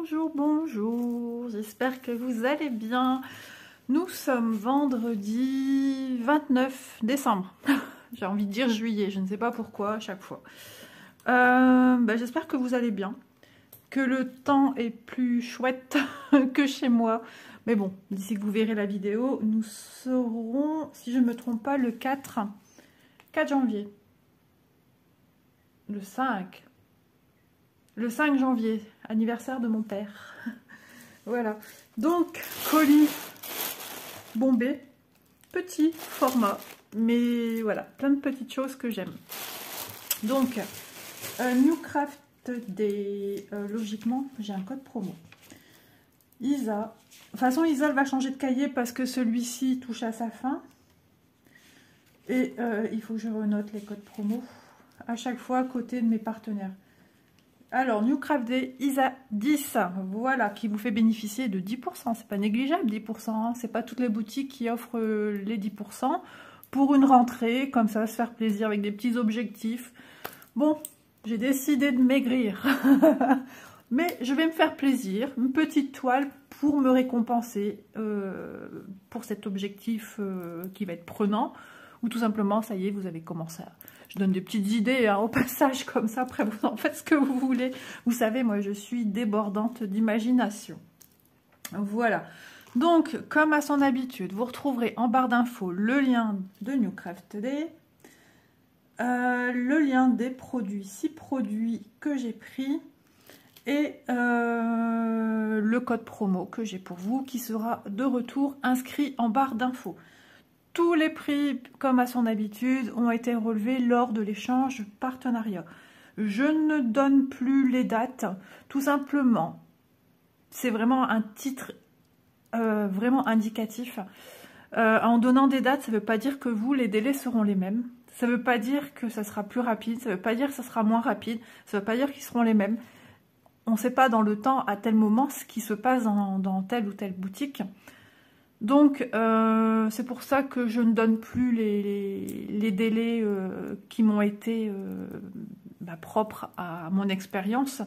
Bonjour, bonjour, j'espère que vous allez bien. Nous sommes vendredi 29 décembre. J'ai envie de dire juillet, je ne sais pas pourquoi à chaque fois. J'espère que vous allez bien, que le temps est plus chouette que chez moi. Mais bon, d'ici que vous verrez la vidéo, nous serons, si je ne me trompe pas, le 4 janvier. Le 5 janvier, anniversaire de mon père. Voilà. Donc, colis bombé, petit format, mais voilà, plein de petites choses que j'aime. Donc, New Craft Day, logiquement, j'ai un code promo. Isa. De toute façon, Isa elle va changer de cahier parce que celui-ci touche à sa fin. Et il faut que je renote les codes promo à chaque fois à côté de mes partenaires. Alors, New Craft Day, Isa 10, voilà, qui vous fait bénéficier de 10%. C'est pas négligeable, 10%. Hein. C'est pas toutes les boutiques qui offrent les 10%. Pour une rentrée, comme ça, se faire plaisir avec des petits objectifs. Bon, j'ai décidé de maigrir. Mais je vais me faire plaisir. Une petite toile pour me récompenser pour cet objectif qui va être prenant. Ou tout simplement, ça y est, vous avez commencé à... Je donne des petites idées hein, au passage, comme ça, après vous en faites ce que vous voulez. Vous savez, moi, je suis débordante d'imagination. Voilà. Donc, comme à son habitude, vous retrouverez en barre d'infos le lien de New Craft Day, le lien des produits, 6 produits que j'ai pris, et le code promo que j'ai pour vous, qui sera de retour inscrit en barre d'infos. Tous les prix, comme à son habitude, ont été relevés lors de l'échange partenariat. Je ne donne plus les dates, tout simplement. C'est vraiment un titre vraiment indicatif. En donnant des dates, ça ne veut pas dire que vous, les délais seront les mêmes. Ça ne veut pas dire que ça sera plus rapide, ça ne veut pas dire que ça sera moins rapide, ça ne veut pas dire qu'ils seront les mêmes. On ne sait pas dans le temps, à tel moment, ce qui se passe dans telle ou telle boutique. Donc, c'est pour ça que je ne donne plus les délais qui m'ont été propres à mon expérience.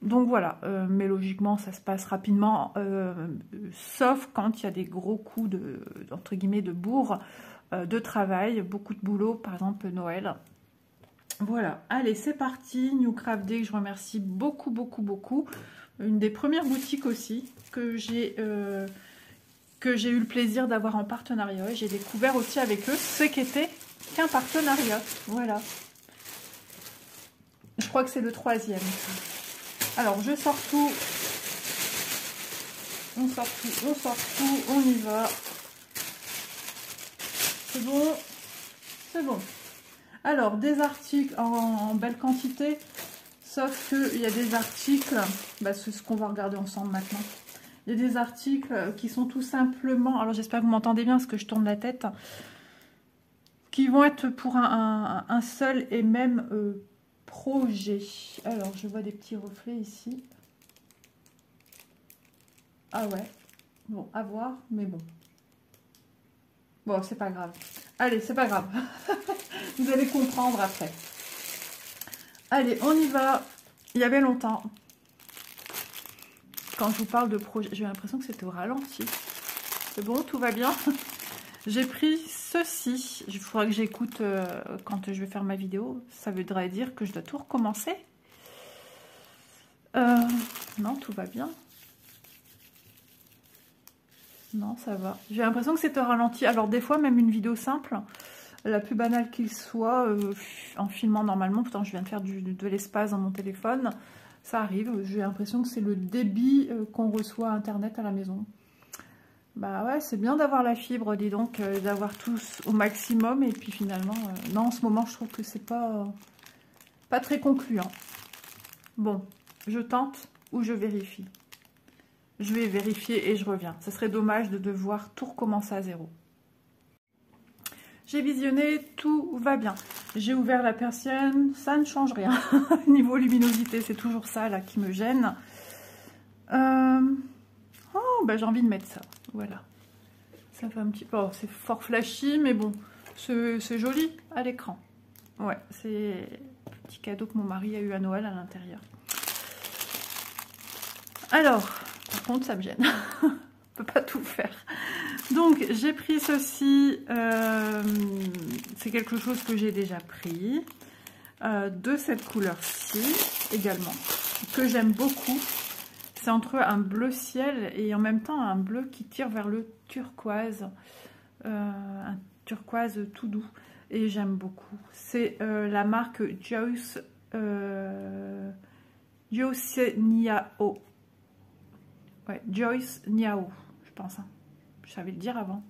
Donc voilà, mais logiquement, ça se passe rapidement, sauf quand il y a des gros coups entre guillemets, de bourre, de travail, beaucoup de boulot, par exemple Noël. Voilà, allez, c'est parti, New Craft Day, je remercie beaucoup, beaucoup, beaucoup. Une des premières boutiques aussi que j'ai eu le plaisir d'avoir en partenariat. J'ai découvert aussi avec eux ce qu'était qu'un partenariat. Voilà. Je crois que c'est le 3e. Alors, je sors tout. On sort tout, on sort tout, on y va. C'est bon. C'est bon. Alors, des articles en belle quantité, sauf qu'il y a des articles, c'est ce qu'on va regarder ensemble maintenant. Il y a des articles qui sont tout simplement, alors j'espère que vous m'entendez bien parce que je tourne la tête, qui vont être pour un seul et même projet. Alors, je vois des petits reflets ici. Ah ouais, bon, à voir, mais bon. Bon, c'est pas grave. Allez, c'est pas grave. Vous allez comprendre après. Allez, on y va. Il y avait longtemps. Quand je vous parle de projet, j'ai l'impression que c'était au ralenti. C'est bon, tout va bien. J'ai pris ceci. Il faudra que j'écoute quand je vais faire ma vidéo. Ça voudrait dire que je dois tout recommencer. Non, tout va bien. Non, ça va. J'ai l'impression que c'est au ralenti. Alors des fois, même une vidéo simple, la plus banale qu'il soit, en filmant normalement, pourtant je viens de faire de l'espace dans mon téléphone, ça arrive. J'ai l'impression que c'est le débit qu'on reçoit à Internet à la maison. Bah ouais, c'est bien d'avoir la fibre, dis donc, d'avoir tous au maximum. Et puis finalement, non, en ce moment, je trouve que c'est pas très concluant. Bon, je tente ou je vérifie. Je vais vérifier et je reviens. Ce serait dommage de devoir tout recommencer à zéro. J'ai visionné, tout va bien. J'ai ouvert la persienne, ça ne change rien. Niveau luminosité, c'est toujours ça là qui me gêne. Oh, j'ai envie de mettre ça. Voilà. Ça fait un petit peu... Oh, c'est fort flashy, mais bon, c'est joli à l'écran. Ouais, c'est un petit cadeau que mon mari a eu à Noël à l'intérieur. Alors, par contre, ça me gêne. On peut pas tout faire. Donc, j'ai pris ceci. C'est quelque chose que j'ai déjà pris. De cette couleur-ci, également. Que j'aime beaucoup. C'est entre un bleu ciel et en même temps un bleu qui tire vers le turquoise. Un turquoise tout doux. Et j'aime beaucoup. C'est la marque Joyce Niao. Ouais, Joyce Niao, je pense. Hein. Je savais le dire avant.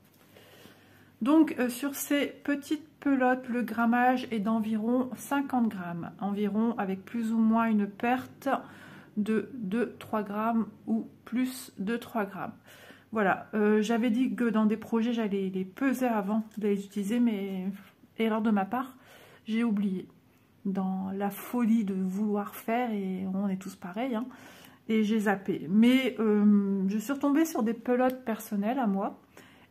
Donc, sur ces petites pelotes, le grammage est d'environ 50 grammes. Environ, avec plus ou moins une perte de 2-3 grammes ou plus de 3 grammes. Voilà, j'avais dit que dans des projets, j'allais les peser avant de les utiliser, mais erreur de ma part, j'ai oublié. Dans la folie de vouloir faire, et on est tous pareils, hein, et j'ai zappé. Mais je suis retombée sur des pelotes personnelles à moi,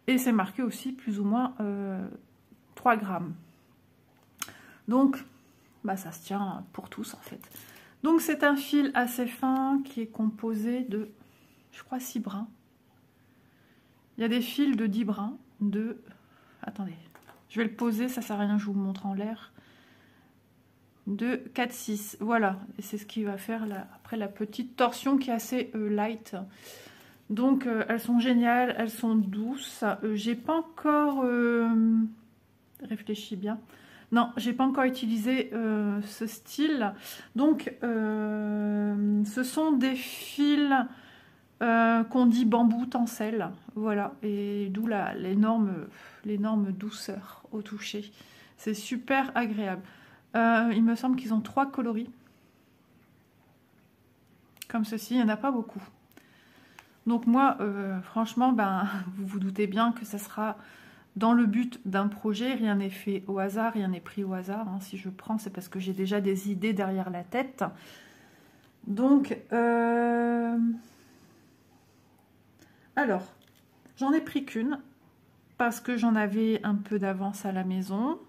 et c'est marqué aussi plus ou moins 3 grammes. Donc, bah, ça se tient pour tous en fait. Donc c'est un fil assez fin qui est composé de, je crois, 6 brins. Il y a des fils de 10 brins, de... Attendez, je vais le poser, ça sert à rien, je vous montre en l'air. De 4, 6, voilà. Et c'est ce qui va faire après la petite torsion qui est assez light. Donc elles sont géniales, elles sont douces. J'ai pas encore réfléchi bien. Non, j'ai pas encore utilisé ce style. Donc ce sont des fils qu'on dit bambou tencel. Voilà, et d'où l'énorme douceur au toucher. C'est super agréable. Il me semble qu'ils ont 3 coloris. Comme ceci, il n'y en a pas beaucoup. Donc moi, franchement, ben, vous vous doutez bien que ça sera dans le but d'un projet. Rien n'est fait au hasard, rien n'est pris au hasard. Hein. Si je prends, c'est parce que j'ai déjà des idées derrière la tête. Donc, alors, j'en ai pris qu'une parce que j'en avais un peu d'avance à la maison,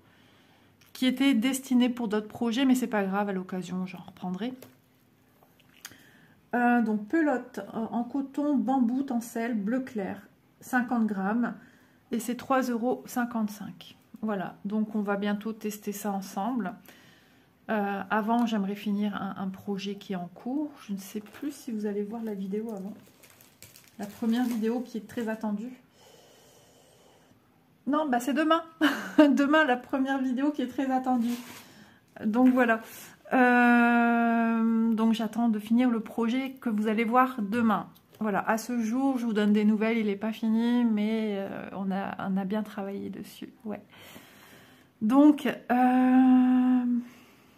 qui était destinée pour d'autres projets, mais c'est pas grave, à l'occasion, j'en reprendrai. Donc, pelote en coton, bambou, tencel, bleu clair, 50 grammes, et c'est 3,55 €. Voilà, donc on va bientôt tester ça ensemble. Avant, j'aimerais finir un projet qui est en cours. Je ne sais plus si vous allez voir la vidéo avant. La première vidéo qui est très attendue. Non, bah c'est demain. Demain, la première vidéo qui est très attendue. Donc voilà. Donc j'attends de finir le projet que vous allez voir demain. Voilà, à ce jour, je vous donne des nouvelles. Il n'est pas fini, mais on a bien travaillé dessus. Ouais. Donc,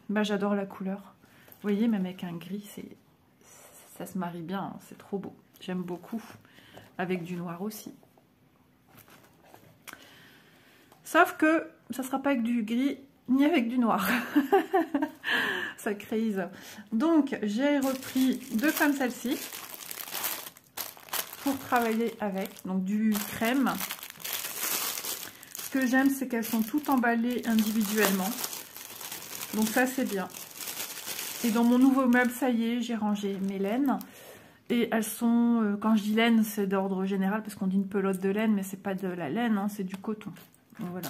bah, j'adore la couleur. Vous voyez, même avec un gris, ça se marie bien. Hein, c'est trop beau. J'aime beaucoup. Avec du noir aussi. Sauf que ça ne sera pas avec du gris ni avec du noir. Ça crise. Donc, j'ai repris 2 comme celle-ci pour travailler avec. Donc, du crème. Ce que j'aime, c'est qu'elles sont toutes emballées individuellement. Donc, ça, c'est bien. Et dans mon nouveau meuble, ça y est, j'ai rangé mes laines. Et elles sont, quand je dis laine, c'est d'ordre général, parce qu'on dit une pelote de laine, mais c'est pas de la laine, hein, c'est du coton. Donc, voilà.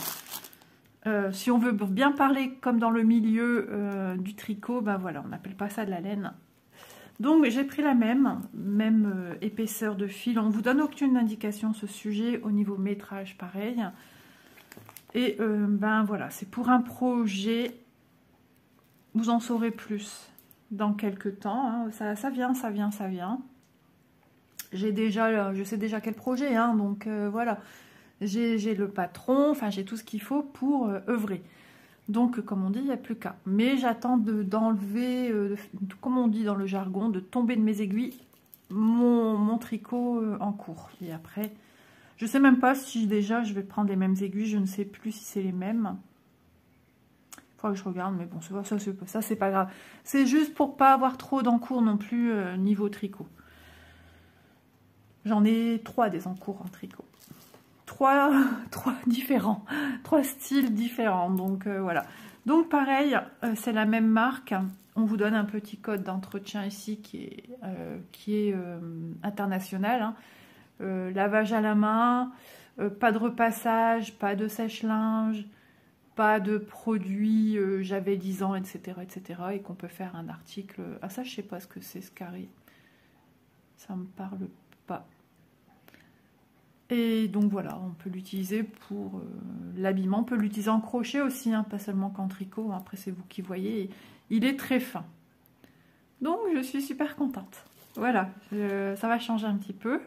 Si on veut bien parler comme dans le milieu du tricot, ben voilà, on n'appelle pas ça de la laine. Donc j'ai pris la même épaisseur de fil. On ne vous donne aucune indication sur ce sujet. Au niveau métrage, pareil. Et ben voilà, c'est pour un projet. Vous en saurez plus dans quelques temps. Hein. Ça vient. Je sais déjà quel projet, hein, donc voilà. J'ai le patron, enfin j'ai tout ce qu'il faut pour œuvrer. Donc comme on dit, il n'y a plus qu'à. Mais j'attends d'enlever, comme on dit dans le jargon, de tomber de mes aiguilles mon tricot en cours. Et après, je ne sais même pas si déjà je vais prendre les mêmes aiguilles, je ne sais plus si c'est les mêmes. Il faudra que je regarde, mais bon, ça c'est pas grave. C'est juste pour pas avoir trop d'encours non plus niveau tricot. J'en ai 3 des encours en tricot. 3 différents, 3 styles différents, donc voilà. Donc pareil, c'est la même marque, On vous donne un petit code d'entretien ici qui est international. Hein. Lavage à la main, pas de repassage, pas de sèche-linge, pas de produits j'avais 10 ans, etc. Et qu'on peut faire un article. Ah ça, je sais pas ce que c'est, Scary. Ça me parle pas. Et donc voilà, on peut l'utiliser pour l'habillement. On peut l'utiliser en crochet aussi, hein, pas seulement qu'en tricot. Après, c'est vous qui voyez. Il est très fin. Donc, je suis super contente. Voilà, ça va changer un petit peu.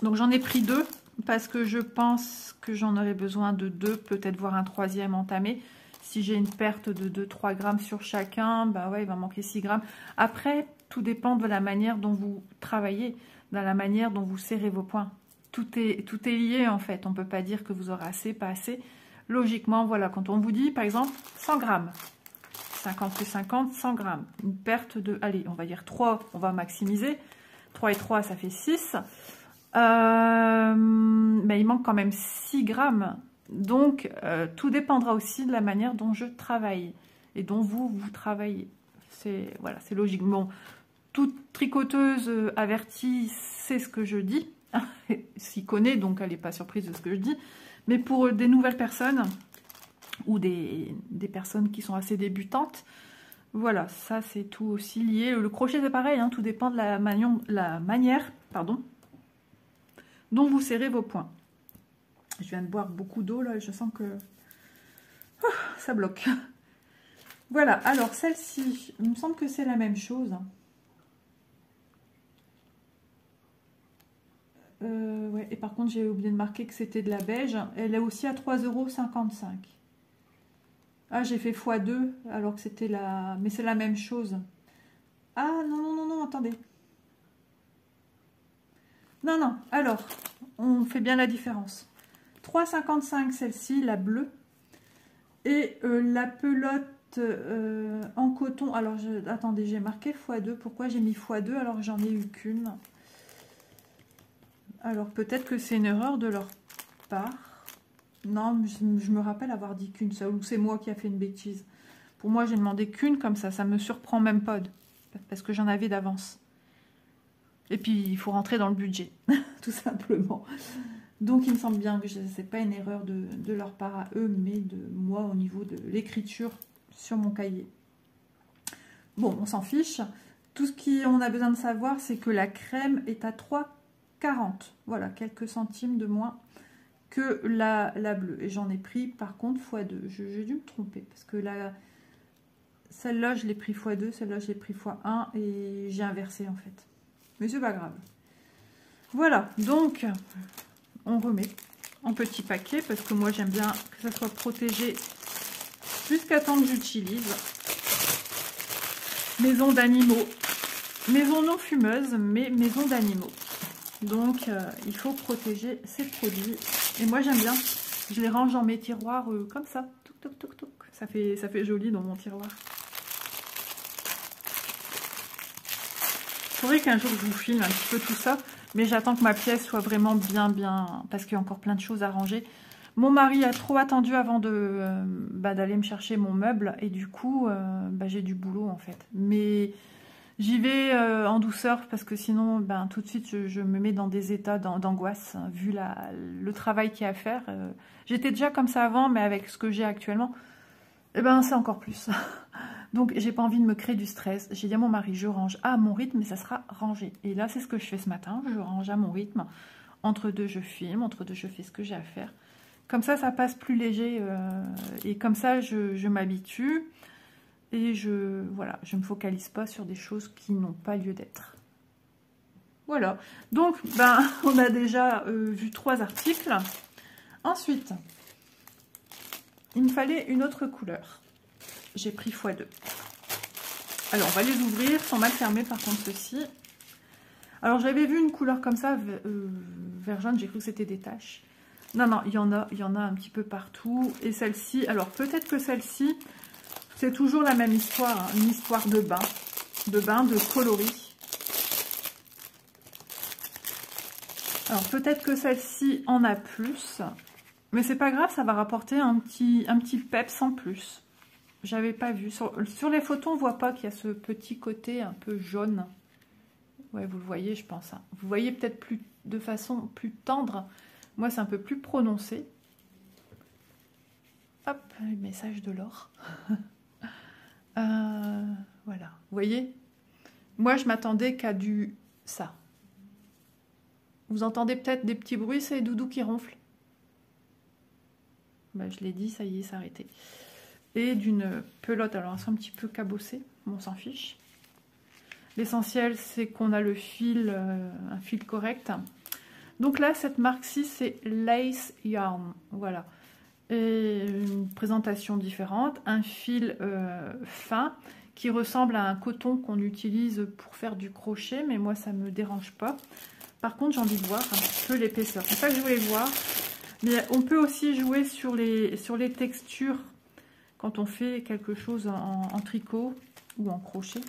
Donc, j'en ai pris 2 parce que je pense que j'en aurai besoin de 2, peut-être voir un 3e entamé. Si j'ai une perte de 2-3 grammes sur chacun, bah ouais, il va manquer 6 grammes. Après, tout dépend de la manière dont vous travaillez, de la manière dont vous serrez vos poings. Tout est lié en fait. On ne peut pas dire que vous aurez assez, pas assez. Logiquement, voilà, quand on vous dit, par exemple, 100 grammes. 50 plus 50, 100 grammes. Une perte de, allez, on va dire 3, on va maximiser. 3 et 3, ça fait 6. Mais il manque quand même 6 grammes. Donc, tout dépendra aussi de la manière dont je travaille et dont vous travaillez. Voilà, c'est logique. Bon, toute tricoteuse avertie sait ce que je dis, s'y connaît, donc elle n'est pas surprise de ce que je dis. Mais pour des nouvelles personnes ou des personnes qui sont assez débutantes, voilà, ça c'est tout aussi lié. Le crochet c'est pareil, hein, tout dépend de la manière dont vous serrez vos poings. Je viens de boire beaucoup d'eau là et je sens que ça bloque. Voilà, alors celle-ci, il me semble que c'est la même chose. Ouais, et par contre j'ai oublié de marquer que c'était de la beige. Elle est aussi à 3,55 €. Ah, j'ai fait x2 alors que c'était la... Mais c'est la même chose. Ah non, attendez. Non, alors, on fait bien la différence. 3,55 celle-ci, la bleue. Et la pelote en coton. Alors, attendez, j'ai marqué x2. Pourquoi j'ai mis x2 alors que j'en ai eu qu'une? Alors, peut-être que c'est une erreur de leur part. Non, je me rappelle avoir dit qu'une seule. Ou c'est moi qui a fait une bêtise. Pour moi, j'ai demandé qu'une comme ça. Ça me surprend même pas. Parce que j'en avais d'avance. Et puis, il faut rentrer dans le budget. Tout simplement. Donc, il me semble bien que ce n'est pas une erreur de leur part à eux, mais de moi au niveau de l'écriture sur mon cahier. Bon, on s'en fiche. Tout ce qu'on a besoin de savoir, c'est que la crème est à 3,40. Voilà, quelques centimes de moins que la bleue. Et j'en ai pris, par contre, x2. J'ai dû me tromper, parce que celle-là, je l'ai pris x2, celle-là, je l'ai pris x1, et j'ai inversé, en fait. Mais c'est pas grave. Voilà, donc... on remet en petit paquet parce que moi j'aime bien que ça soit protégé jusqu'à temps que j'utilise. Maison d'animaux, maison non fumeuse mais maison d'animaux. Donc il faut protéger ces produits et moi j'aime bien. Je les range dans mes tiroirs comme ça. Touc, touc, touc, touc. Ça fait joli dans mon tiroir. Il faudrait qu'un jour je vous filme un petit peu tout ça. Mais j'attends que ma pièce soit vraiment bien, parce qu'il y a encore plein de choses à ranger. Mon mari a trop attendu avant d'aller me chercher mon meuble. Et du coup, j'ai du boulot en fait. Mais j'y vais en douceur parce que sinon, tout de suite, je me mets dans des états d'angoisse. Vu le travail qu'il y a à faire. J'étais déjà comme ça avant, mais avec ce que j'ai actuellement, c'est encore plus. Donc, j'ai pas envie de me créer du stress. J'ai dit à mon mari, je range à mon rythme, mais ça sera rangé. Et là, c'est ce que je fais ce matin. Je range à mon rythme. Entre deux, je filme. Entre deux, je fais ce que j'ai à faire. Comme ça passe plus léger. Et comme ça, je m'habitue. Et je me focalise pas sur des choses qui n'ont pas lieu d'être. Voilà. Donc, on a déjà vu 3 articles. Ensuite, il me fallait une autre couleur. J'ai pris x2. Alors, on va les ouvrir, sont mal fermés par contre ceux-ci. Alors, j'avais vu une couleur comme ça, vert jaune, j'ai cru que c'était des taches. Non, il y en a un petit peu partout. Et celle-ci, alors peut-être que celle-ci, c'est toujours la même histoire, hein, une histoire de bain, de coloris. Alors, peut-être que celle-ci en a plus. Mais c'est pas grave, ça va rapporter un petit peps en plus. J'avais pas vu. Sur les photos, on voit pas qu'il y a ce petit côté un peu jaune. Ouais, vous le voyez, je pense. Hein. Vous voyez peut-être plus de façon plus tendre. Moi, c'est un peu plus prononcé. Hop, le message de l'or. Voilà, vous voyez? Moi, je m'attendais qu'à du ça. Vous entendez peut-être des petits bruits, c'est les doudous qui ronflent. Ben, je l'ai dit, ça y est, c'est arrêté. Et d'une pelote, alors elles sont un petit peu cabossées, mais on s'en fiche. L'essentiel, c'est qu'on a le fil, un fil correct. Donc là, cette marque-ci, c'est Lace Yarn, voilà. Et une présentation différente, un fil fin qui ressemble à un coton qu'on utilise pour faire du crochet, mais moi ça me dérange pas. Par contre, j'ai envie de voir un petit peu l'épaisseur. C'est ça que je voulais voir. Mais on peut aussi jouer sur les textures quand on fait quelque chose en tricot ou en crochet.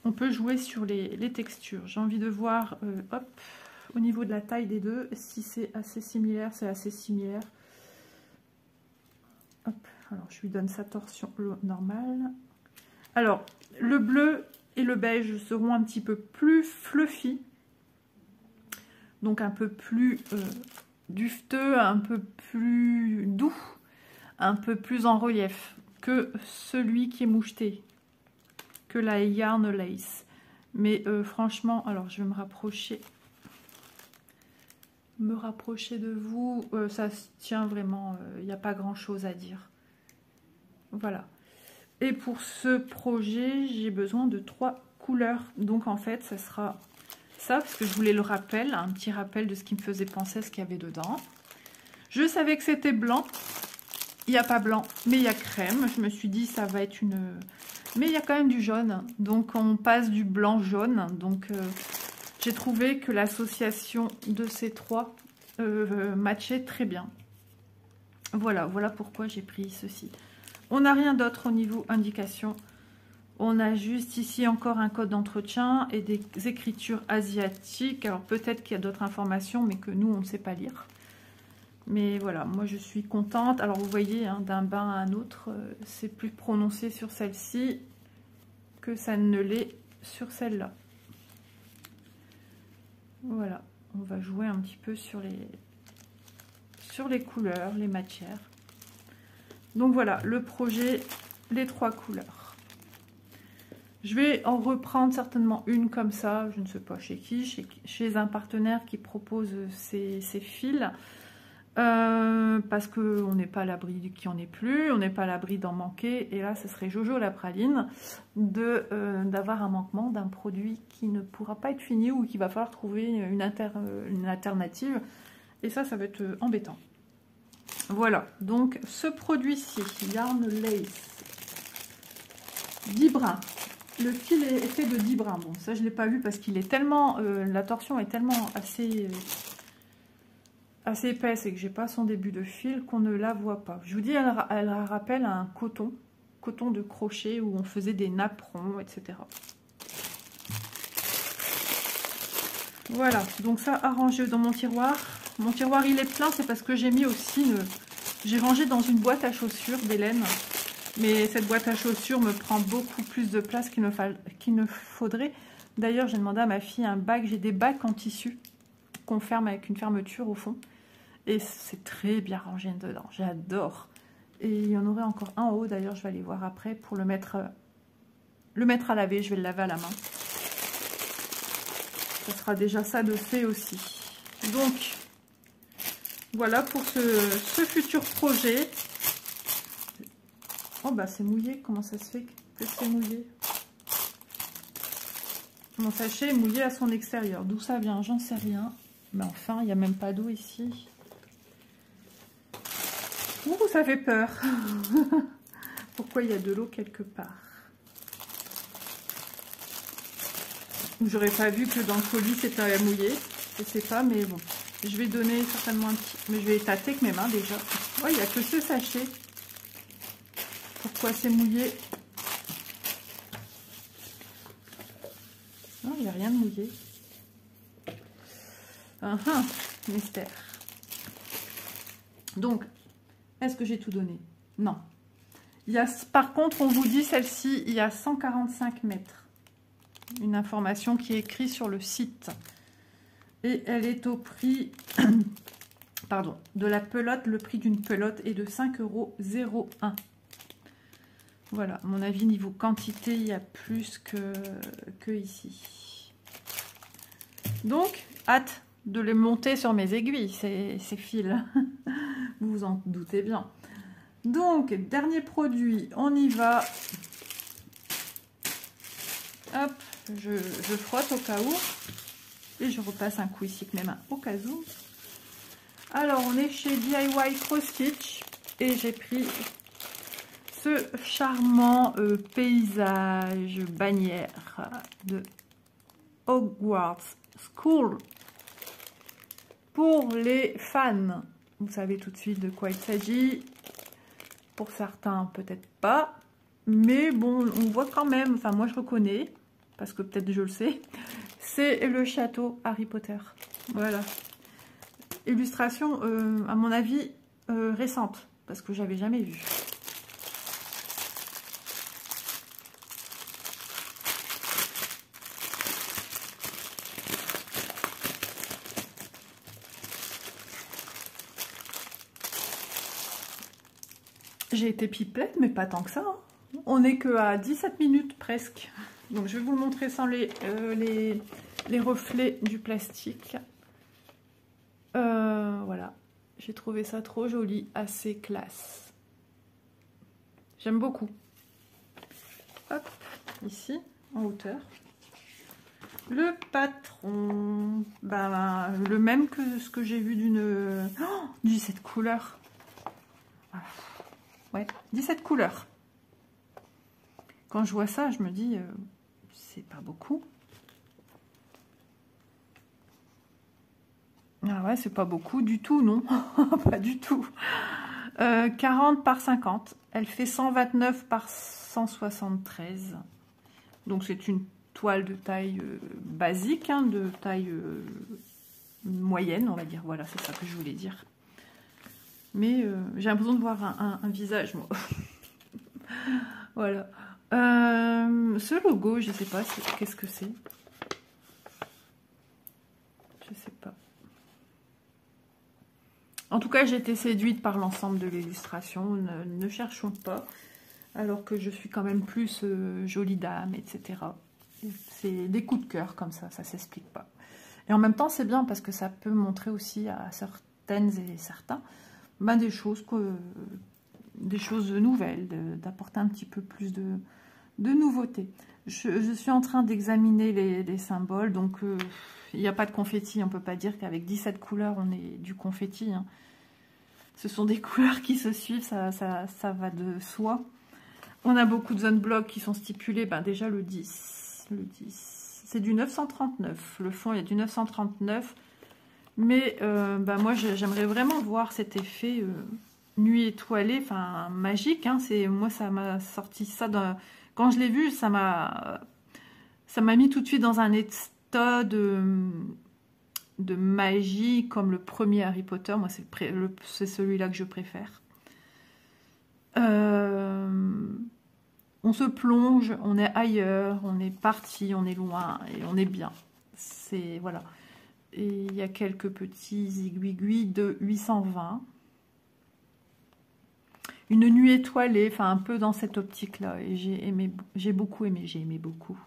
On peut jouer sur les textures. J'ai envie de voir, hop, au niveau de la taille des deux, si c'est assez similaire, c'est assez similaire. Hop, alors je lui donne sa torsion normale. Alors, le bleu et le beige seront un petit peu plus fluffy. Donc un peu plus dufteux, un peu plus doux, un peu plus en relief que celui qui est moucheté, que la Yarn Lace. Mais franchement, alors je vais me rapprocher de vous, ça se tient vraiment, il n'y a pas grand chose à dire. Voilà. Et pour ce projet, j'ai besoin de 3 couleurs. Donc en fait, ça sera ça, parce que je voulais le rappel, un petit rappel de ce qui me faisait penser à ce qu'il y avait dedans. Je savais que c'était blanc. Il n'y a pas blanc, mais il y a crème. Je me suis dit, ça va être une... Mais il y a quand même du jaune. Donc on passe du blanc-jaune. Donc... j'ai trouvé que l'association de ces trois matchait très bien. Voilà pourquoi j'ai pris ceci. On n'a rien d'autre au niveau indication. On a juste ici encore un code d'entretien et des écritures asiatiques. Alors peut-être qu'il y a d'autres informations, mais que nous, on ne sait pas lire. Mais voilà, moi je suis contente. Alors vous voyez, hein, d'un bain à un autre, c'est plus prononcé sur celle-ci que ça ne l'est sur celle-là. Voilà, on va jouer un petit peu sur les couleurs, les matières. Donc voilà, le projet, les 3 couleurs. Je vais en reprendre certainement une comme ça, je ne sais pas chez qui, chez un partenaire qui propose ces fils. Parce qu'on n'est pas à l'abri qu'il n'y en ait plus, on n'est pas à l'abri d'en manquer. Et là, ce serait Jojo la praline d'avoir un manquement d'un produit qui ne pourra pas être fini ou qu'il va falloir trouver une alternative. Et ça va être embêtant. Voilà, donc ce produit-ci, Yarn Lace, 10 brins. Le fil est fait de 10 brins. Bon, ça je ne l'ai pas vu parce qu'il est tellement... la torsion est tellement assez épaisse et que j'ai pas son début de fil qu'on ne la voit pas. Je vous dis, elle rappelle un coton de crochet où on faisait des napperons, etc. Voilà, donc ça arrangé dans mon tiroir. Mon tiroir il est plein, c'est parce que j'ai mis aussi j'ai rangé dans une boîte à chaussures d'Hélène. Mais cette boîte à chaussures me prend beaucoup plus de place qu'il ne faudrait. D'ailleurs, j'ai demandé à ma fille un bac. J'ai des bacs en tissu qu'on ferme avec une fermeture au fond. Et c'est très bien rangé dedans. J'adore. Et il y en aurait encore un en haut. D'ailleurs, je vais aller voir après pour le mettre à laver. Je vais le laver à la main. Ça sera déjà ça de fait aussi. Donc, voilà pour ce futur projet. Oh bah c'est mouillé, comment ça se fait que c'est mouillé? Mon sachet est mouillé à son extérieur. D'où ça vient, j'en sais rien. Mais enfin, il n'y a même pas d'eau ici. Ouh, ça fait peur. Pourquoi il y a de l'eau quelque part? J'aurais pas vu que dans le colis c'était mouillé. Je sais pas, mais bon. Je vais donner certainement un petit... Mais je vais tâter avec mes mains déjà. Ouais, il n'y a que ce sachet. Pourquoi c'est mouillé? Non, il n'y a rien de mouillé. Mystère. Donc, est-ce que j'ai tout donné? Non. Il y a, par contre, on vous dit celle-ci, il y a 145 mètres. Une information qui est écrite sur le site. Et elle est au prix pardon, de la pelote. Le prix d'une pelote est de 5,01 €. Voilà, à mon avis, niveau quantité, il y a plus que ici. Donc, hâte de les monter sur mes aiguilles, ces fils. Vous vous en doutez bien. Donc, dernier produit, on y va. Hop, je frotte au cas où. Et je repasse un coup ici avec mes mains au cas où. Alors, on est chez DIY Cross Stitch. Et j'ai pris ce charmant paysage bannière de Hogwarts School. Pour les fans, vous savez tout de suite de quoi il s'agit. Pour certains, peut-être pas. Mais bon, on voit quand même, enfin moi je reconnais, parce que peut-être je le sais, c'est le château Harry Potter. Voilà. Illustration, à mon avis, récente, parce que j'avais jamais vu. J'ai été pipette, mais pas tant que ça. Hein. On n'est que à 17 minutes presque. Donc je vais vous le montrer sans les reflets du plastique. Voilà. J'ai trouvé ça trop joli, assez classe. J'aime beaucoup. Hop, ici, en hauteur. Le patron, le même que ce que j'ai vu d'une... Oh, 17 couleurs. Ouais, 17 couleurs. Quand je vois ça, je me dis, c'est pas beaucoup. Ah ouais, c'est pas beaucoup du tout, non. Pas du tout. 40 par 50. Elle fait 129 par 173. Donc c'est une toile de taille basique, hein, de taille moyenne, on va dire. Voilà, c'est ça que je voulais dire. Mais j'ai l'impression de voir un visage, moi. Voilà. Ce logo, je sais pas, qu'est-ce que c'est? Je sais pas. En tout cas, j'ai été séduite par l'ensemble de l'illustration. Ne cherchons pas. Alors que je suis quand même plus jolie dame, etc. C'est des coups de cœur comme ça s'explique pas. Et en même temps, c'est bien parce que ça peut montrer aussi à certaines et certains des choses nouvelles, d'apporter un petit peu plus de nouveautés. Je suis en train d'examiner les symboles, donc il n'y a pas de confetti, on ne peut pas dire qu'avec 17 couleurs, on est du confetti. Hein. Ce sont des couleurs qui se suivent, ça va de soi. On a beaucoup de zones blocs qui sont stipulées, déjà le 10, c'est du 939, le fond il y a du 939, mais moi j'aimerais vraiment voir cet effet nuit étoilée, enfin magique, hein. Moi ça m'a sorti ça, quand je l'ai vu, ça m'a mis tout de suite dans un état de magie, comme le premier Harry Potter. Moi c'est celui-là que je préfère. On se plonge, on est ailleurs, on est parti, on est loin et on est bien. C'est voilà. Et il y a quelques petits aiguilles de 820. Une nuit étoilée, enfin un peu dans cette optique-là. Et j'ai beaucoup aimé, j'ai aimé beaucoup.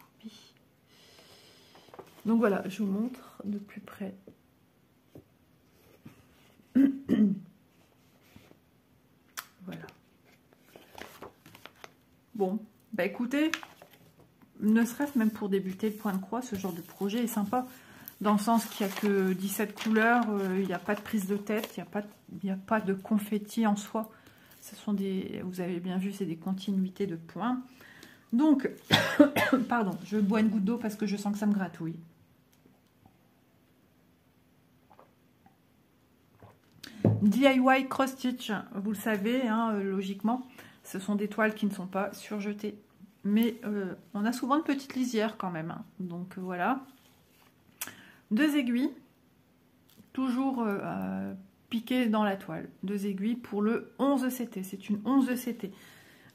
Donc voilà, je vous montre de plus près. Voilà. Bon, écoutez, ne serait-ce même pour débuter le point de croix, ce genre de projet est sympa. Dans le sens qu'il n'y a que 17 couleurs, il n'y a pas de prise de tête, il n'y a pas de confetti en soi. Ce sont des, vous avez bien vu, c'est des continuités de points. Donc, pardon, je bois une goutte d'eau parce que je sens que ça me gratouille. DIY Cross Stitch, vous le savez, hein, logiquement, ce sont des toiles qui ne sont pas surjetées. Mais on a souvent de petites lisières quand même. Hein. Donc voilà. 2 aiguilles, toujours piquer dans la toile. 2 aiguilles pour le 11 CT. C'est une 11 CT.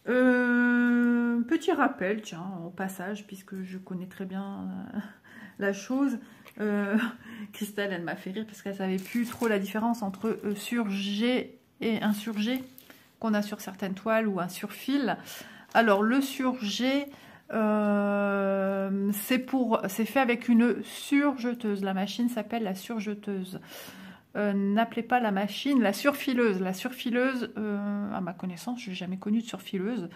Petit rappel, tiens, au passage, puisque je connais très bien la chose. Christelle, elle m'a fait rire parce qu'elle savait plus trop la différence entre surjet et un surjet qu'on a sur certaines toiles ou un surfil. Alors le surjet, c'est fait avec une surjeteuse. La machine s'appelle la surjeteuse. N'appelez pas la machine la surfileuse. La surfileuse, à ma connaissance, je n'ai jamais connu de surfileuse.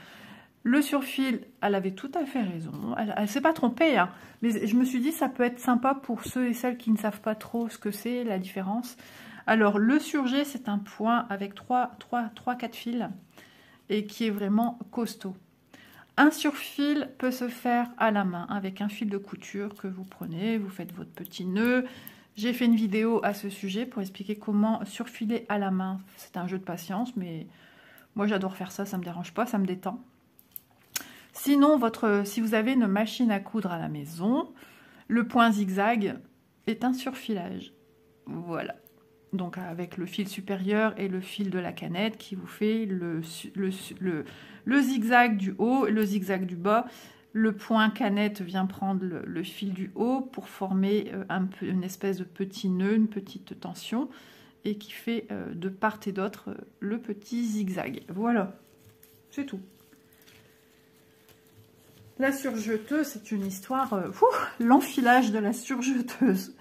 Le surfil, elle avait tout à fait raison. Elle ne s'est pas trompée, hein. Mais je me suis dit, ça peut être sympa pour ceux et celles qui ne savent pas trop ce que c'est, la différence. Alors, le surjet, c'est un point avec 3-4 fils et qui est vraiment costaud. Un surfil peut se faire à la main avec un fil de couture que vous prenez, vous faites votre petit nœud. J'ai fait une vidéo à ce sujet pour expliquer comment surfiler à la main. C'est un jeu de patience, mais moi j'adore faire ça, ça ne me dérange pas, ça me détend. Sinon, si vous avez une machine à coudre à la maison, le point zigzag est un surfilage. Voilà. Donc avec le fil supérieur et le fil de la canette qui vous fait le zigzag du haut et le zigzag du bas. Le point canette vient prendre le fil du haut pour former une espèce de petit nœud, une petite tension, et qui fait de part et d'autre le petit zigzag. Voilà, c'est tout. La surjeteuse, c'est une histoire... l'enfilage de la surjeteuse.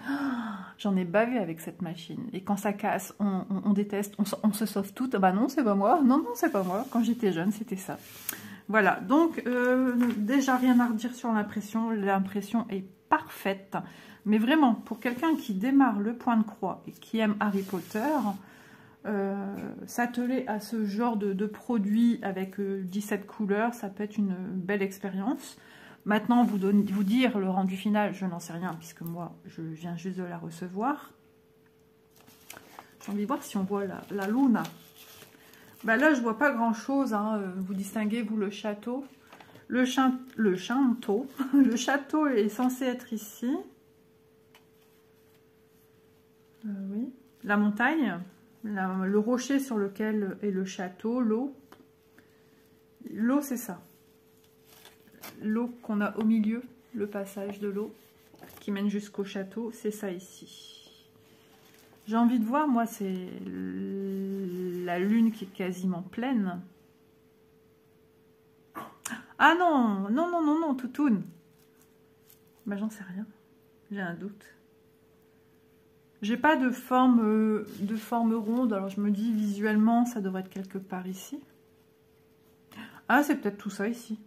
J'en ai bavé avec cette machine. Et quand ça casse, on déteste, on se sauve toutes. Bah non, c'est pas moi. Non, non, c'est pas moi. Quand j'étais jeune, c'était ça. Voilà, donc déjà rien à redire sur l'impression. L'impression est parfaite. Mais vraiment, pour quelqu'un qui démarre le point de croix et qui aime Harry Potter... s'atteler à ce genre de produit avec 17 couleurs, ça peut être une belle expérience. Maintenant, vous dire le rendu final, je n'en sais rien, puisque moi, je viens juste de la recevoir. J'ai envie de voir si on voit la Luna. Bah là, je vois pas grand-chose. Hein. Vous distinguez, vous, le château. Le château. Le château est censé être ici. Oui. La montagne. Le rocher sur lequel est le château, l'eau. L'eau, c'est ça. L'eau qu'on a au milieu, le passage de l'eau qui mène jusqu'au château, c'est ça ici. J'ai envie de voir, moi, c'est la lune qui est quasiment pleine. Ah non, non, non, non, non, toutoune. Bah, j'en sais rien. J'ai un doute. J'ai pas de forme ronde, alors je me dis visuellement ça devrait être quelque part ici. Ah, c'est peut-être tout ça ici.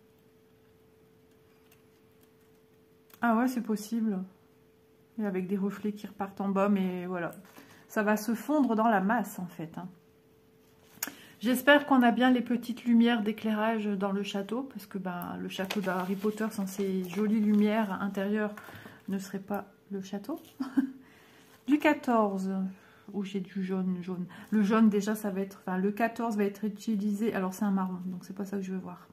Ah ouais, c'est possible. Et avec des reflets qui repartent en bas, mais voilà. Ça va se fondre dans la masse en fait. Hein. J'espère qu'on a bien les petites lumières d'éclairage dans le château, parce que ben, le château d'Harry Potter sans ces jolies lumières intérieures ne serait pas le château. Du 14, où j'ai du jaune. Le jaune, déjà, ça va être... Enfin, le 14 va être utilisé... Alors, c'est un marron, donc c'est pas ça que je veux voir.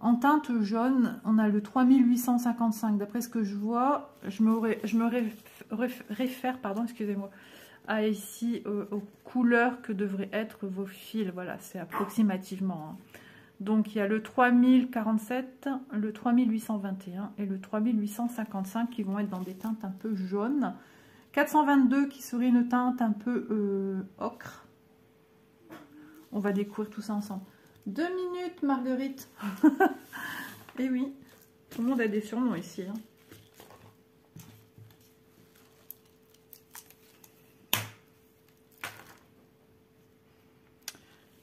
En teinte jaune, on a le 3855. D'après ce que je vois, je me réfère, pardon, excusez-moi, à ici, aux couleurs que devraient être vos fils. Voilà, c'est approximativement. Hein. Donc, il y a le 3047, le 3821 et le 3855 qui vont être dans des teintes un peu jaunes. 422 qui serait une teinte un peu ocre. On va découvrir tout ça ensemble. 2 minutes, Marguerite. Et oui, tout le monde a des surnoms ici. Hein.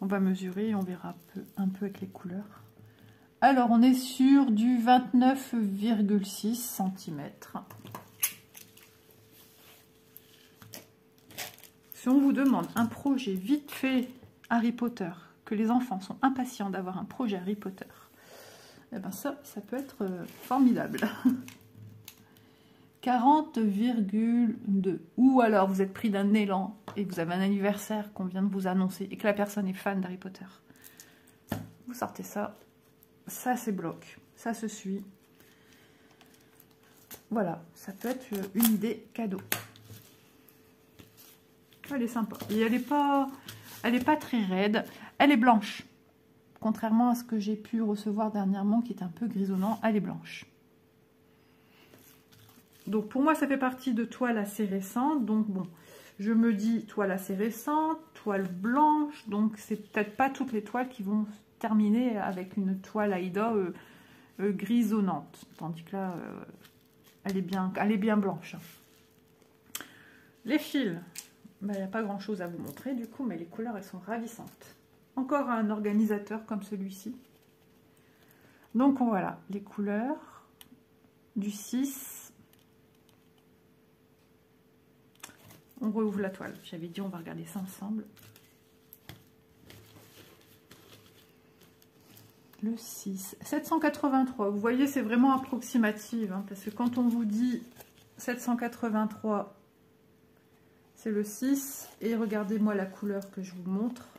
On va mesurer et on verra un peu avec les couleurs. Alors, on est sur du 29,6 cm. Si on vous demande un projet vite fait Harry Potter, que les enfants sont impatients d'avoir un projet Harry Potter, eh ben ça peut être formidable. 40,2. Ou alors vous êtes pris d'un élan et vous avez un anniversaire qu'on vient de vous annoncer et que la personne est fan d'Harry Potter. Vous sortez ça. Ça c'est bloc. Ça se suit. Voilà, ça peut être une idée cadeau. Elle est sympa. Et elle est pas très raide. Elle est blanche. Contrairement à ce que j'ai pu recevoir dernièrement, qui est un peu grisonnant, elle est blanche. Donc pour moi, ça fait partie de toiles assez récentes. Donc bon, je me dis toile assez récente, toile blanche. Donc c'est peut-être pas toutes les toiles qui vont terminer avec une toile Aïda grisonnante. Tandis que là, elle est bien blanche. Les fils, ben, il n'y a pas grand chose à vous montrer du coup, mais les couleurs elles sont ravissantes. Encore un organisateur comme celui-ci. Donc voilà, les couleurs du 6. On rouvre la toile. J'avais dit on va regarder ça ensemble. Le 6. 783. Vous voyez, c'est vraiment approximatif. Hein, parce que quand on vous dit 783, c'est le 6. Et regardez-moi la couleur que je vous montre.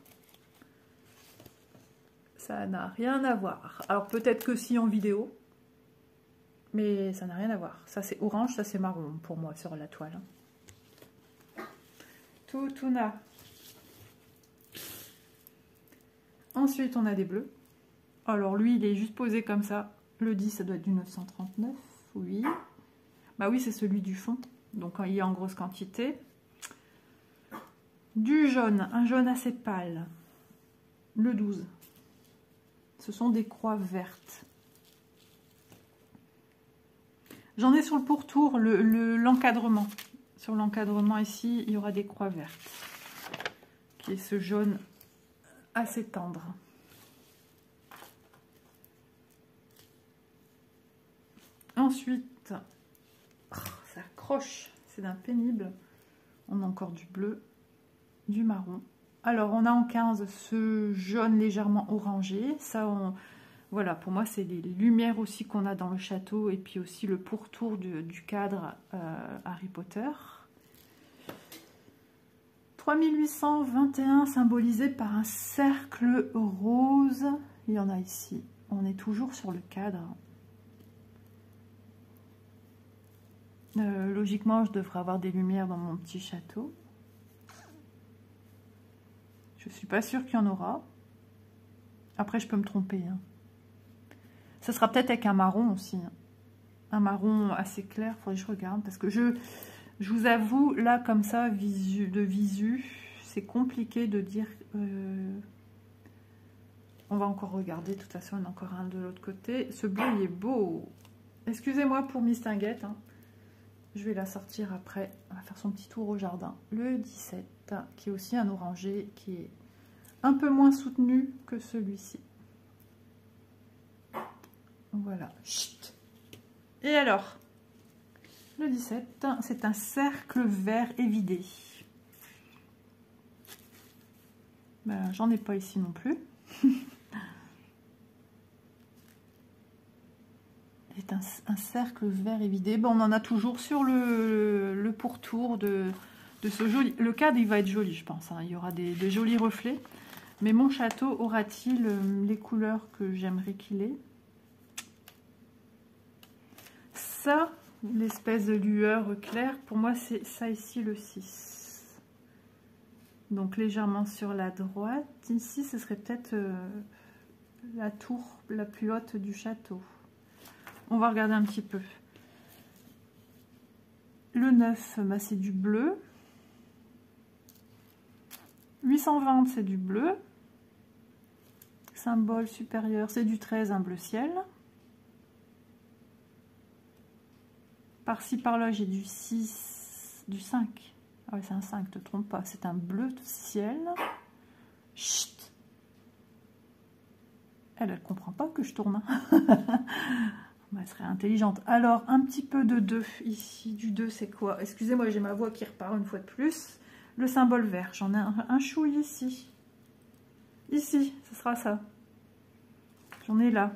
Ça n'a rien à voir. Alors peut-être que si en vidéo. Mais ça n'a rien à voir. Ça c'est orange, ça c'est marron pour moi sur la toile. Tout n'a. Ensuite on a des bleus. Alors lui il est juste posé comme ça. Le 10 ça doit être du 939. Oui. Bah oui c'est celui du fond. Donc il est en grosse quantité. Du jaune. Un jaune assez pâle. Le 12. Ce sont des croix vertes. J'en ai sur le pourtour, l'encadrement. Sur l'encadrement ici, il y aura des croix vertes. Qui est ce jaune assez tendre. Ensuite, ça accroche, c'est d'un pénible. On a encore du bleu, du marron. Alors, on a en 15 ce jaune légèrement orangé. Ça, voilà, pour moi, c'est les lumières aussi qu'on a dans le château. Et puis aussi le pourtour du cadre Harry Potter. 3821, symbolisé par un cercle rose. Il y en a ici. On est toujours sur le cadre. Logiquement, je devrais avoir des lumières dans mon petit château. Je suis pas sûre qu'il y en aura. Après, je peux me tromper. Hein. Ça sera peut-être avec un marron aussi. Hein. Un marron assez clair. Il faudrait que je regarde. Parce que je vous avoue, là, comme ça, de visu, c'est compliqué de dire... On va encore regarder. De toute façon, il y en a encore un de l'autre côté. Ce bleu, il est beau. Excusez-moi pour Mistinguette. Hein. Je vais la sortir après. On va faire son petit tour au jardin. Le 17, qui est aussi un orangé, qui est un peu moins soutenu que celui-ci. Voilà. Chut. Et alors, le 17, c'est un cercle vert évidé. Ben, j'en ai pas ici non plus. C'est un cercle vert évidé. Bon, on en a toujours sur le pourtour de ce joli... Le cadre, il va être joli, je pense. Hein. Il y aura des jolis reflets. Mais mon château aura-t-il les couleurs que j'aimerais qu'il ait? Ça, l'espèce de lueur claire, pour moi, c'est ça ici, le 6. Donc, légèrement sur la droite. Ici, ce serait peut-être la tour la plus haute du château. On va regarder un petit peu. Le 9, bah, c'est du bleu. 820, c'est du bleu. Symbole supérieur, c'est du 13, un bleu ciel. Par-ci, par-là, j'ai du 6, du 5. Ah ouais, c'est un 5, ne te trompe pas. C'est un bleu ciel. Chut. Elle ne comprend pas que je tourne. Elle serait intelligente. Alors, un petit peu de 2 ici. Du 2, c'est quoi? Excusez-moi, j'ai ma voix qui repart une fois de plus. Le symbole vert. J'en ai un chouille ici. Ici, ce sera ça. J'en ai là.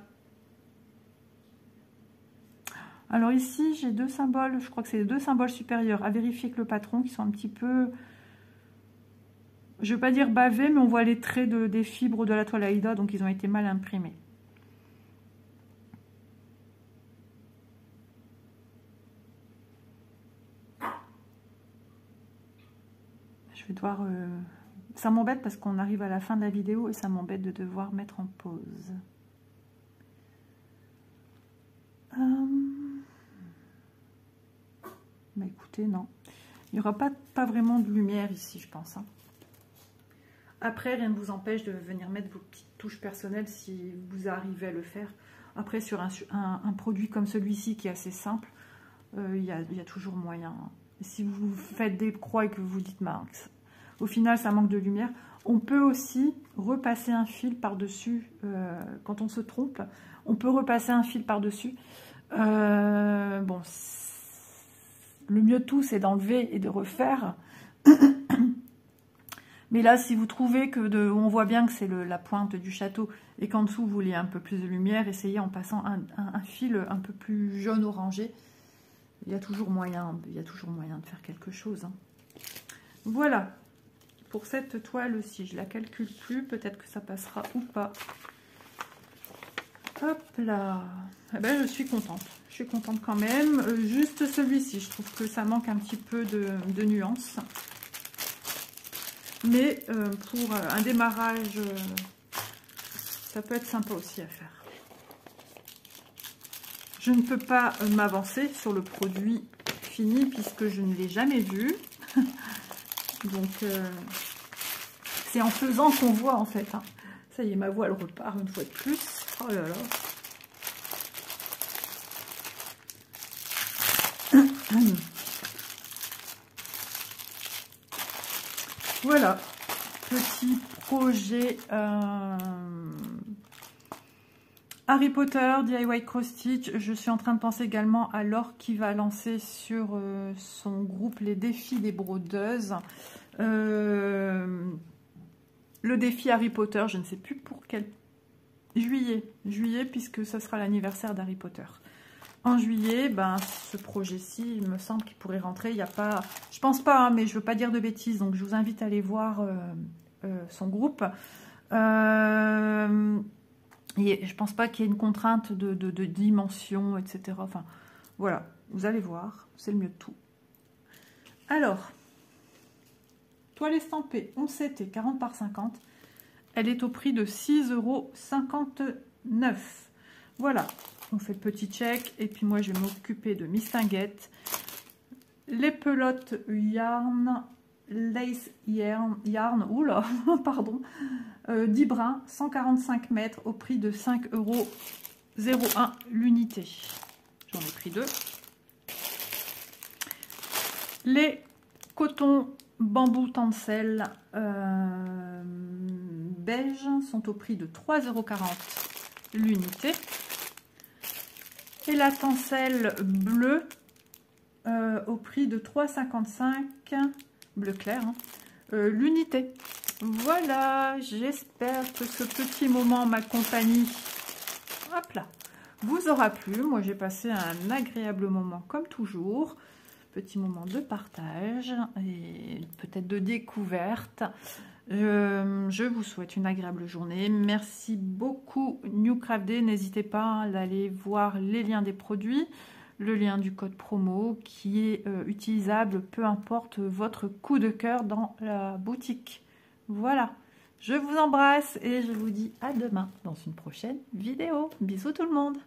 Alors ici, j'ai 2 symboles. Je crois que c'est les 2 symboles supérieurs. À vérifier avec le patron, qui sont un petit peu... Je ne veux pas dire bavés, mais on voit les traits des fibres de la toile Aïda. Donc, ils ont été mal imprimés. Je vais devoir... Ça m'embête parce qu'on arrive à la fin de la vidéo et ça m'embête de devoir mettre en pause. Bah écoutez, non. Il n'y aura pas vraiment de lumière ici, je pense. Hein. Après, rien ne vous empêche de venir mettre vos petites touches personnelles si vous arrivez à le faire. Après, sur un produit comme celui-ci qui est assez simple, il y a toujours moyen. Si vous faites des croix et que vous dites, Max, au final, ça manque de lumière, on peut aussi repasser un fil par-dessus. Quand on se trompe, on peut repasser un fil par-dessus. Bon, le mieux de tout, c'est d'enlever et de refaire. Mais là, si vous trouvez que on voit bien que c'est la pointe du château et qu'en dessous, vous voulez un peu plus de lumière, essayez en passant un fil un peu plus jaune-orangé. Il y a toujours moyen de faire quelque chose. Hein. Voilà. Pour cette toile-ci, je la calcule plus. Peut-être que ça passera ou pas. Hop là. Eh ben, je suis contente. Je suis contente quand même. Juste celui-ci, je trouve que ça manque un petit peu de nuances. Mais pour un démarrage, ça peut être sympa aussi à faire. Je ne peux pas m'avancer sur le produit fini puisque je ne l'ai jamais vu. Donc, c'est en faisant qu'on voit en fait. Hein. Ça y est, ma voix elle repart une fois de plus. Oh là là. Voilà, petit projet Harry Potter, DIY Cross Stitch. Je suis en train de penser également à Laure qui va lancer sur son groupe les défis des brodeuses. Le défi Harry Potter, je ne sais plus pour quel... Juillet, puisque ce sera l'anniversaire d'Harry Potter. En juillet, ben, ce projet-ci, il me semble qu'il pourrait rentrer. Il n'y a pas... Je pense pas, hein, mais je ne veux pas dire de bêtises. Donc, je vous invite à aller voir son groupe. Et je pense pas qu'il y ait une contrainte de dimension, etc. Enfin, voilà. Vous allez voir. C'est le mieux de tout. Alors, toile estampée 11,7 et 40 par 50. Elle est au prix de 6,59 €. Voilà. On fait le petit check et puis moi je vais m'occuper de Mistinguette. Les pelotes yarn, lace yarn, oula, pardon, 10 brins, 145 mètres au prix de 5,01 € l'unité. J'en ai pris 2. Les cotons bambou tencel beige sont au prix de 3,40 € l'unité. Et la tencelle bleue au prix de 3,55 €, bleu clair, hein, l'unité. Voilà, j'espère que ce petit moment, ma compagnie, hop là, vous aura plu. Moi, j'ai passé un agréable moment comme toujours. Petit moment de partage et peut-être de découverte. Je vous souhaite une agréable journée. Merci beaucoup New Craft Day. N'hésitez pas à aller voir les liens des produits, le lien du code promo qui est utilisable peu importe votre coup de cœur dans la boutique. Voilà, je vous embrasse et je vous dis à demain dans une prochaine vidéo. Bisous tout le monde.